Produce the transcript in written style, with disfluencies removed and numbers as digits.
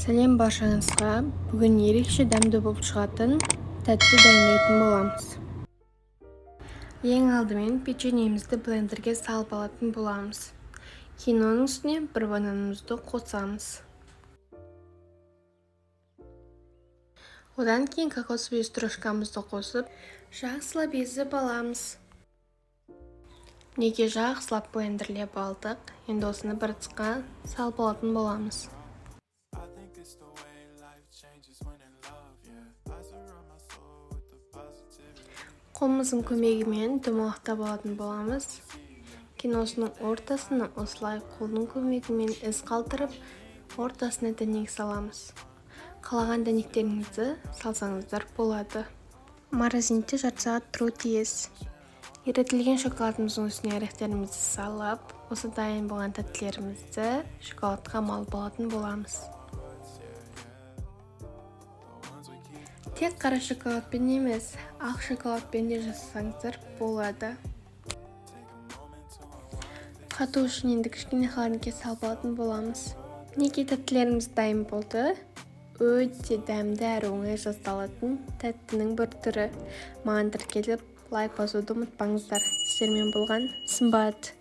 Сәлем баршаңызға. Бүгін ерекше дәмді болып шығатын тәтті дайындайтын боламыз. Ең алдымен печеньемізді блендерге салып алатын боламыз. Кейін оның үстіне бір бананымызды қосамыз. Одан кейін кокосовый стружкамызды қосып, жақсылап езіп аламыз. Неге жақсылап блендерлеп алдық, енді осыны бір ыдысқа салып алатын боламыз. Қолымыздың көмегімен домалақтап алатын боламыз. Кейін осының ортасына осылай қолдың көмегімен із қалдырып, ортасына дәнек саламыз. Қалаған дәнектеріңізді салсаңыздар болады. Морозильде жарты сағат тұру тиіс. Ерітілген шоколадымыздың үстіне орехтерімізді салып, осы дайын болған тәттілерімізді шоколадқа малып алатын боламыз. Тек қара шоколадпен емес, ақ шоколадпен де жасасаңыздар болады. Қату үшін енді кішкене холодильникке салып алатын боламыз. Неге тәттілеріміз дайын болды? Өте дәмді әрі оңай жасалатын тәттінің бір түрі. Маған тіркеліп лайк басуды ұмытпаңыздар. Сіздермен болған Сымбат.